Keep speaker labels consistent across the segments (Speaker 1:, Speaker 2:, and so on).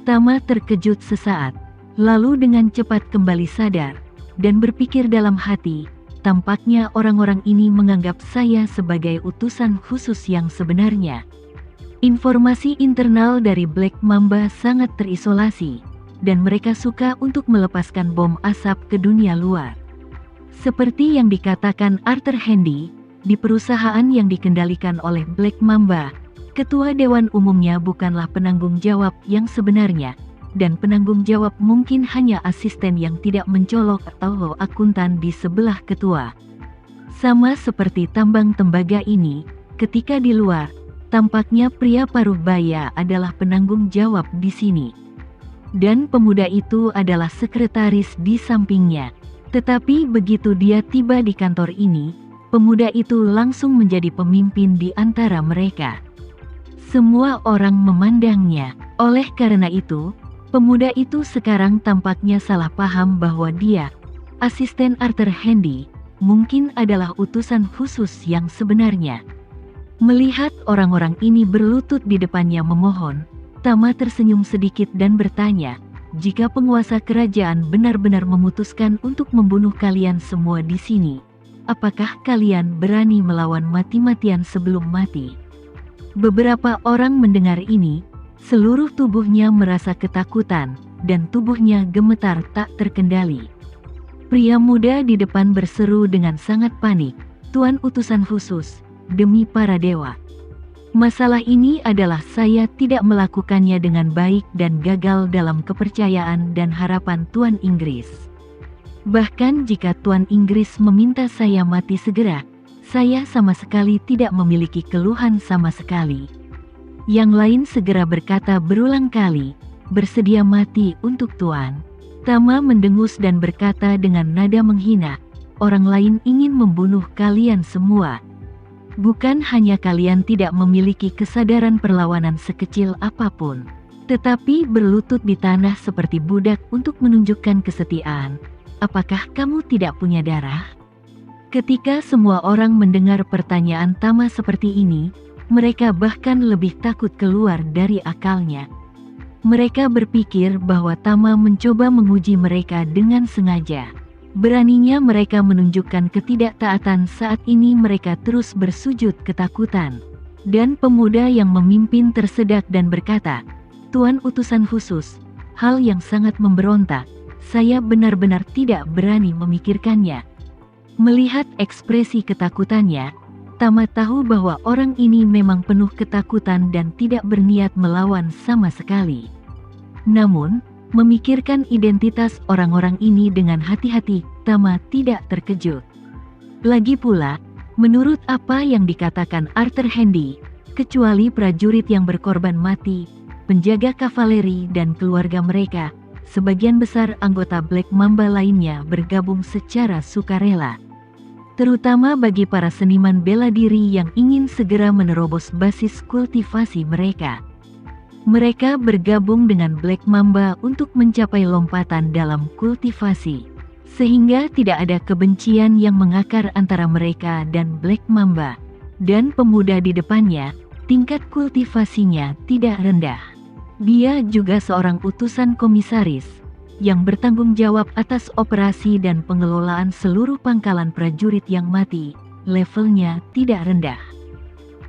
Speaker 1: Tama terkejut sesaat, lalu dengan cepat kembali sadar, dan berpikir dalam hati, tampaknya orang-orang ini menganggap saya sebagai utusan khusus yang sebenarnya. Informasi internal dari Black Mamba sangat terisolasi, dan mereka suka untuk melepaskan bom asap ke dunia luar. Seperti yang dikatakan Arthur Handy, di perusahaan yang dikendalikan oleh Black Mamba, Ketua Dewan Umumnya bukanlah penanggung jawab yang sebenarnya, dan penanggung jawab mungkin hanya asisten yang tidak mencolok atau akuntan di sebelah ketua. Sama seperti tambang tembaga ini, ketika di luar, tampaknya pria paruh baya adalah penanggung jawab di sini. Dan pemuda itu adalah sekretaris di sampingnya. Tetapi begitu dia tiba di kantor ini, pemuda itu langsung menjadi pemimpin di antara mereka. Semua orang memandangnya. Oleh karena itu, pemuda itu sekarang tampaknya salah paham bahwa dia, asisten Arthur Handy, mungkin adalah utusan khusus yang sebenarnya. Melihat orang-orang ini berlutut di depannya memohon, Tama tersenyum sedikit dan bertanya, "Jika penguasa kerajaan benar-benar memutuskan untuk membunuh kalian semua di sini, apakah kalian berani melawan mati-matian sebelum mati?" Beberapa orang mendengar ini, seluruh tubuhnya merasa ketakutan, dan tubuhnya gemetar tak terkendali. Pria muda di depan berseru dengan sangat panik, "Tuan utusan khusus, demi para dewa. Masalah ini adalah saya tidak melakukannya dengan baik dan gagal dalam kepercayaan dan harapan Tuan Inggris. Bahkan jika Tuan Inggris meminta saya mati segera, saya sama sekali tidak memiliki keluhan sama sekali." Yang lain segera berkata berulang kali, "Bersedia mati untuk Tuan." Tama mendengus dan berkata dengan nada menghina, "Orang lain ingin membunuh kalian semua. Bukan hanya kalian tidak memiliki kesadaran perlawanan sekecil apapun, tetapi berlutut di tanah seperti budak untuk menunjukkan kesetiaan. Apakah kamu tidak punya darah?" Ketika semua orang mendengar pertanyaan Tama seperti ini, mereka bahkan lebih takut keluar dari akalnya. Mereka berpikir bahwa Tama mencoba menguji mereka dengan sengaja. Beraninya mereka menunjukkan ketidaktaatan saat ini mereka terus bersujud ketakutan. Dan pemuda yang memimpin tersedak dan berkata, "Tuan utusan khusus, hal yang sangat memberontak, saya benar-benar tidak berani memikirkannya." Melihat ekspresi ketakutannya, Tama tahu bahwa orang ini memang penuh ketakutan dan tidak berniat melawan sama sekali. Namun, memikirkan identitas orang-orang ini dengan hati-hati, Tama tidak terkejut. Lagi pula, menurut apa yang dikatakan Arthur Handy, kecuali prajurit yang berkorban mati, penjaga kavaleri dan keluarga mereka, sebagian besar anggota Black Mamba lainnya bergabung secara sukarela. Terutama bagi para seniman bela diri yang ingin segera menerobos basis kultivasi mereka. Mereka bergabung dengan Black Mamba untuk mencapai lompatan dalam kultivasi, sehingga tidak ada kebencian yang mengakar antara mereka dan Black Mamba. Dan pemuda di depannya, tingkat kultivasinya tidak rendah. Dia juga seorang utusan komisaris, yang bertanggung jawab atas operasi dan pengelolaan seluruh pangkalan prajurit yang mati, levelnya tidak rendah.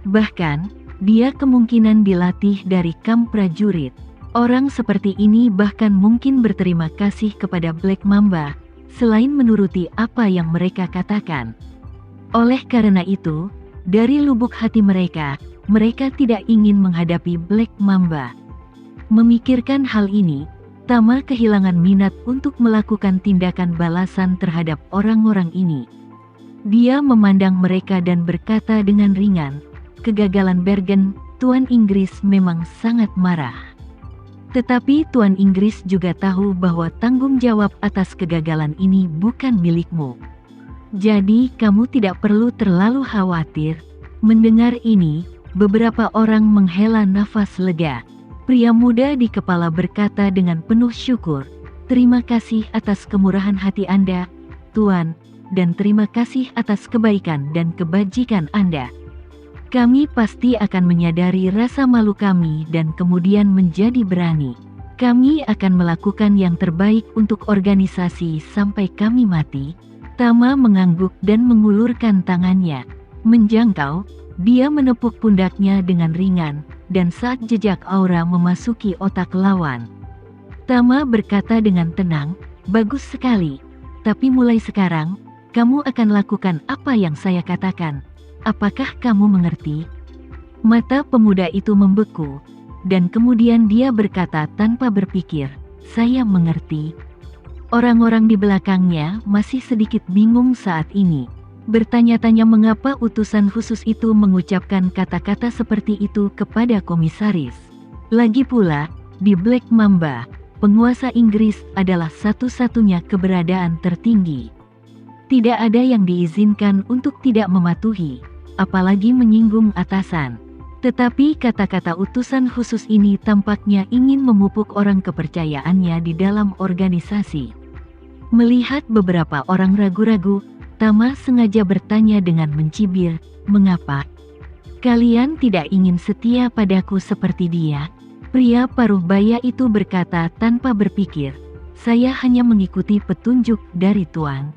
Speaker 1: Bahkan, dia kemungkinan dilatih dari kamp prajurit. Orang seperti ini bahkan mungkin berterima kasih kepada Black Mamba, selain menuruti apa yang mereka katakan. Oleh karena itu, dari lubuk hati mereka, mereka tidak ingin menghadapi Black Mamba. Memikirkan hal ini, Tama kehilangan minat untuk melakukan tindakan balasan terhadap orang-orang ini. Dia memandang mereka dan berkata dengan ringan, "Kegagalan Bergen, Tuan Inggris memang sangat marah. Tetapi Tuan Inggris juga tahu bahwa tanggung jawab atas kegagalan ini bukan milikmu. Jadi kamu tidak perlu terlalu khawatir." Mendengar ini, beberapa orang menghela nafas lega. Pria muda di kepala berkata dengan penuh syukur, "Terima kasih atas kemurahan hati Anda, Tuan, dan terima kasih atas kebaikan dan kebajikan Anda. Kami pasti akan menyadari rasa malu kami dan kemudian menjadi berani." Kami akan melakukan yang terbaik untuk organisasi sampai kami mati. Tama mengangguk dan mengulurkan tangannya. Menjangkau, dia menepuk pundaknya dengan ringan, dan saat jejak aura memasuki otak lawan, Tama berkata dengan tenang, "Bagus sekali. Tapi mulai sekarang, kamu akan lakukan apa yang saya katakan. Apakah kamu mengerti?" Mata pemuda itu membeku, dan kemudian dia berkata tanpa berpikir, "Saya mengerti." Orang-orang di belakangnya masih sedikit bingung saat ini. Bertanya-tanya mengapa utusan khusus itu mengucapkan kata-kata seperti itu kepada komisaris. Lagi pula, di Black Mamba, penguasa Inggris adalah satu-satunya keberadaan tertinggi. Tidak ada yang diizinkan untuk tidak mematuhi, apalagi menyinggung atasan. Tetapi kata-kata utusan khusus ini tampaknya ingin memupuk orang kepercayaannya di dalam organisasi. Melihat beberapa orang ragu-ragu, Tama sengaja bertanya dengan mencibir, "Mengapa? Kalian tidak ingin setia padaku seperti dia?" Pria paruh baya itu berkata tanpa berpikir, "Saya hanya mengikuti petunjuk dari Tuan."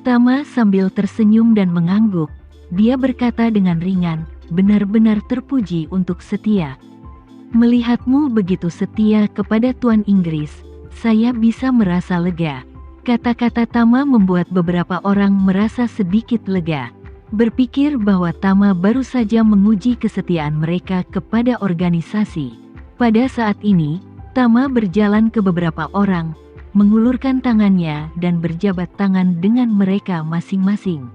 Speaker 1: Tama sambil tersenyum dan mengangguk, dia berkata dengan ringan, "Benar-benar terpuji untuk setia. Melihatmu begitu setia kepada Tuan Inggris, saya bisa merasa lega." Kata-kata Tama membuat beberapa orang merasa sedikit lega, berpikir bahwa Tama baru saja menguji kesetiaan mereka kepada organisasi. Pada saat ini, Tama berjalan ke beberapa orang, mengulurkan tangannya dan berjabat tangan dengan mereka masing-masing.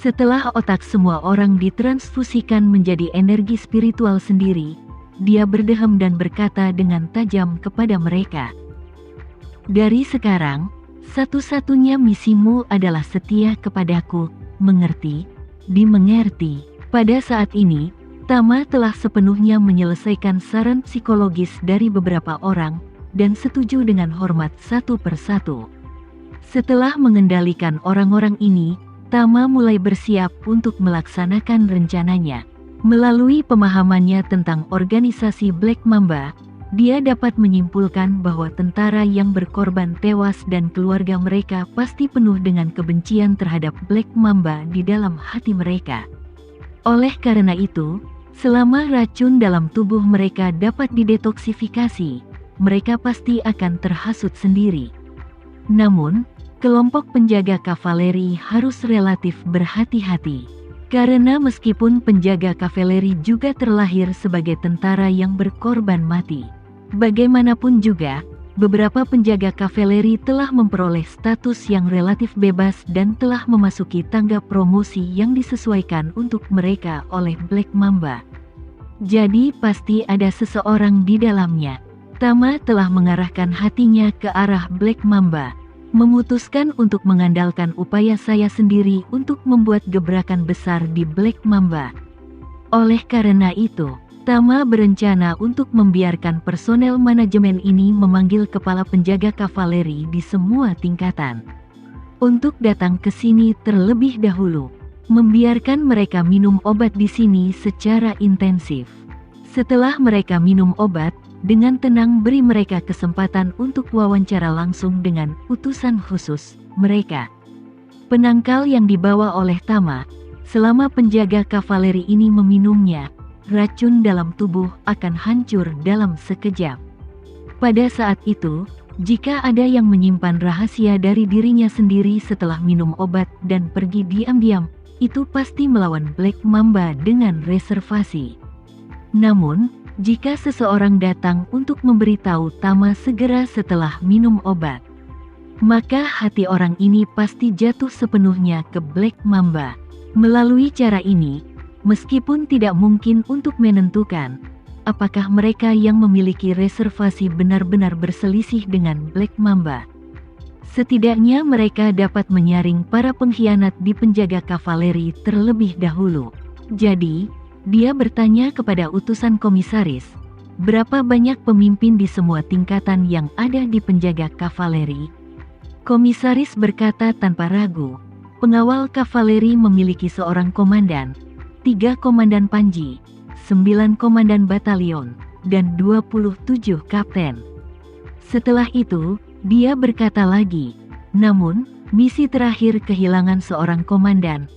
Speaker 1: Setelah otak semua orang ditransfusikan menjadi energi spiritual sendiri, dia berdehem dan berkata dengan tajam kepada mereka, "Dari sekarang, satu-satunya misimu adalah setia kepadaku, mengerti?" Dimengerti. Pada saat ini, Tama telah sepenuhnya menyelesaikan saran psikologis dari beberapa orang, dan setuju dengan hormat satu persatu. Setelah mengendalikan orang-orang ini, Tama mulai bersiap untuk melaksanakan rencananya. Melalui pemahamannya tentang organisasi Black Mamba, dia dapat menyimpulkan bahwa tentara yang berkorban tewas dan keluarga mereka pasti penuh dengan kebencian terhadap Black Mamba di dalam hati mereka. Oleh karena itu, selama racun dalam tubuh mereka dapat didetoksifikasi, mereka pasti akan terhasut sendiri. Namun, kelompok penjaga kavaleri harus relatif berhati-hati. Karena meskipun penjaga kavaleri juga terlahir sebagai tentara yang berkorban mati, bagaimanapun juga, beberapa penjaga kavaleri telah memperoleh status yang relatif bebas dan telah memasuki tangga promosi yang disesuaikan untuk mereka oleh Black Mamba. Jadi pasti ada seseorang di dalamnya. Tama telah mengarahkan hatinya ke arah Black Mamba, memutuskan untuk mengandalkan upaya saya sendiri untuk membuat gebrakan besar di Black Mamba. Oleh karena itu, Tama berencana untuk membiarkan personel manajemen ini memanggil kepala penjaga kavaleri di semua tingkatan untuk datang ke sini terlebih dahulu, membiarkan mereka minum obat di sini secara intensif. Setelah mereka minum obat, dengan tenang beri mereka kesempatan untuk wawancara langsung dengan utusan khusus mereka. Penangkal yang dibawa oleh Tama, selama penjaga kavaleri ini meminumnya, racun dalam tubuh akan hancur dalam sekejap. Pada saat itu, jika ada yang menyimpan rahasia dari dirinya sendiri setelah minum obat dan pergi diam-diam, itu pasti melawan Black Mamba dengan reservasi. Namun, jika seseorang datang untuk memberitahu Tama segera setelah minum obat, maka hati orang ini pasti jatuh sepenuhnya ke Black Mamba. Melalui cara ini, meskipun tidak mungkin untuk menentukan apakah mereka yang memiliki reservasi benar-benar berselisih dengan Black Mamba, setidaknya mereka dapat menyaring para pengkhianat di penjaga kavaleri terlebih dahulu. Jadi, dia bertanya kepada utusan komisaris, "Berapa banyak pemimpin di semua tingkatan yang ada di penjaga kavaleri?" Komisaris berkata tanpa ragu, "Pengawal kavaleri memiliki seorang komandan, 3 komandan panji, 9 komandan batalion, dan 27 kapten." Setelah itu, dia berkata lagi, namun, misi terakhir kehilangan seorang komandan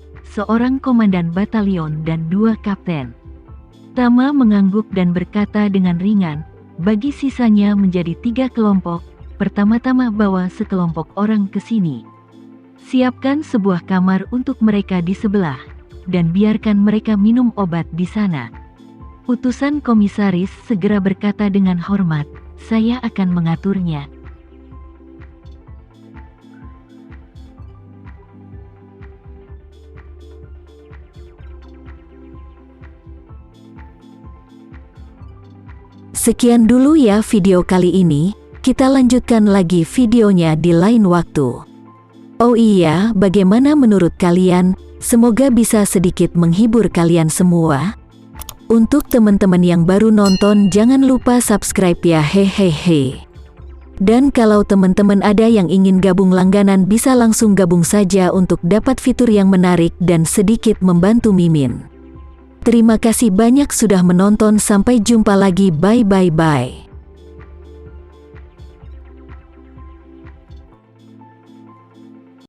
Speaker 1: batalion dan 2 kapten. Tama mengangguk dan berkata dengan ringan, bagi sisanya menjadi 3 kelompok, pertama-tama bawa sekelompok orang ke sini. Siapkan sebuah kamar untuk mereka di sebelah, dan biarkan mereka minum obat di sana. Utusan komisaris segera berkata dengan hormat, saya akan mengaturnya.
Speaker 2: Sekian dulu ya video kali ini, kita lanjutkan lagi videonya di lain waktu. Oh iya, bagaimana menurut kalian? Semoga bisa sedikit menghibur kalian semua. Untuk teman-teman yang baru nonton, jangan lupa subscribe ya, hehehe. Dan kalau teman-teman ada yang ingin gabung langganan, bisa langsung gabung saja untuk dapat fitur yang menarik dan sedikit membantu Mimin. Terima kasih banyak sudah menonton, sampai jumpa lagi, bye bye bye.